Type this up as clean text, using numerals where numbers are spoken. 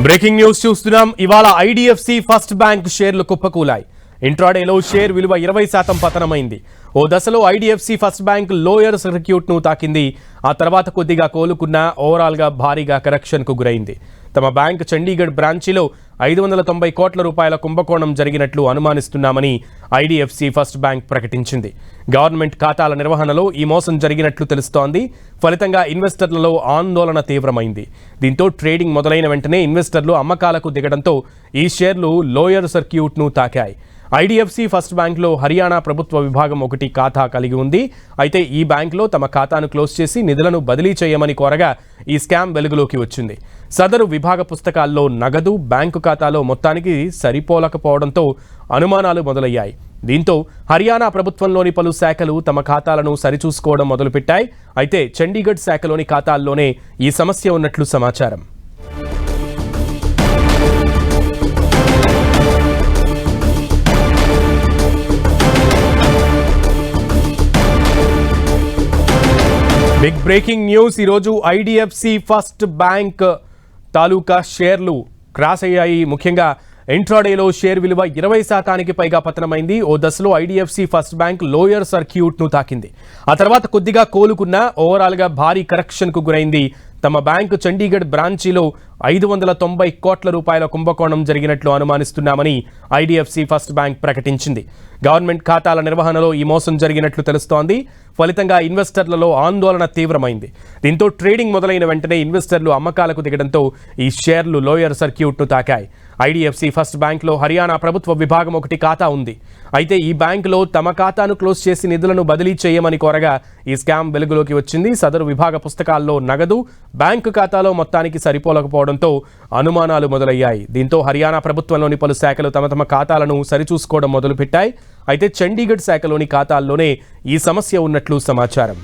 Breaking news చూస్తున్నాం. ఇవాళ IDFC first bank షేర్లు కుప్పకూలాయి. ఇంట్రాడేలో షేర్ విలువ 20% పతనమైంది. ఓ దశలో IDFC first bank lower circuit ను తాకింది. ఆ తర్వాత కొద్దిగా కోలుకున్న ఓవరాల్ గా భారీగా కరెక్షన్ కు గురైంది. తమ బ్యాంక్ చండీగఢ్ బ్రాంచీలో 590 కోట్ల రూపాయల కుంభకోణం జరిగినట్లు అనుమానిస్తున్నామని ఐడిఎఫ్సి ఫస్ట్ బ్యాంక్ ప్రకటించింది. గవర్నమెంట్ ఖాతాల నిర్వహణలో ఈ మోసం జరిగినట్లు తెలుస్తోంది. ఫలితంగా ఇన్వెస్టర్లలో ఆందోళన తీవ్రమైంది. దీంతో ట్రేడింగ్ మొదలైన వెంటనే ఇన్వెస్టర్లు అమ్మకాలకు దిగడంతో ఈ షేర్లు లోయర్ సర్క్యూట్ ను తాకాయి. ఐడిఎఫ్సి ఫస్ట్ బ్యాంక్లో హర్యానా ప్రభుత్వ విభాగం ఒకటి ఖాతా కలిగి ఉంది. అయితే ఈ బ్యాంక్లో తమ ఖాతాను క్లోజ్ చేసి నిధులను బదిలీ చేయమని కోరగా ఈ స్కామ్ వెలుగులోకి వచ్చింది. సదరు విభాగ పుస్తకాల్లో నగదు బ్యాంకు ఖాతాలో మొత్తానికి సరిపోలకపోవడంతో అనుమానాలు మొదలయ్యాయి. దీంతో హర్యానా ప్రభుత్వంలోని పలు శాఖలు తమ ఖాతాలను సరిచూసుకోవడం మొదలుపెట్టాయి. అయితే చండీగఢ్ శాఖలోని ఖాతాల్లోనే ఈ సమస్య ఉన్నట్లు సమాచారం. Big breaking news. ఈరోజు ఐడిఎఫ్సి ఫస్ట్ బ్యాంక్ తాలూకా షేర్లు క్రాస్ అయ్యాయి. ముఖ్యంగా ఇంట్రాడేలో షేర్ విలువ 20% పైగా పతనమైంది. ఓ దశలో IDFC first bank lower circuit ను తాకింది. ఆ తర్వాత కొద్దిగా కోలుకున్న ఓవరాల్ గా భారీ కరెక్షన్ కు గురైంది. తమ బ్యాంకు చండీగఢ్ బ్రాంచీలో 590 కోట్ల రూపాయల కుంభకోణం జరిగినట్లు అనుమానిస్తున్నామని ఐడిఎఫ్సి ఫస్ట్ బ్యాంక్ ప్రకటించింది. గవర్నమెంట్ ఖాతాల నిర్వహణలో ఈ మోసం జరిగినట్లు తెలుస్తోంది. ఫలితంగా ఇన్వెస్టర్లలో ఆందోళన తీవ్రమైంది. దీంతో ట్రేడింగ్ మొదలైన వెంటనే ఇన్వెస్టర్లు అమ్మకాలకు దిగడంతో ఈ షేర్లు లోయర్ సర్క్యూట్ ను తాకాయి. ఐడిఎఫ్సి ఫస్ట్ బ్యాంక్లో హర్యానా ప్రభుత్వ విభాగం ఒకటి ఖాతా ఉంది. అయితే ఈ బ్యాంకులో తమ ఖాతాను క్లోజ్ చేసి నిధులను బదిలీ చేయమని కోరగా ఈ స్కామ్ వెలుగులోకి వచ్చింది. సదరు విభాగ పుస్తకాల్లో నగదు బ్యాంకు ఖాతాలో మొత్తానికి సరిపోలకపోవడంతో అనుమానాలు మొదలయ్యాయి. దీంతో హర్యానా ప్రభుత్వంలోని పలు శాఖలు తమ ఖాతాలను సరిచూసుకోవడం మొదలుపెట్టాయి. అయితే చండీగఢ్ శాఖలోని ఖాతాల్లోనే ఈ సమస్య ఉన్నట్లు సమాచారం.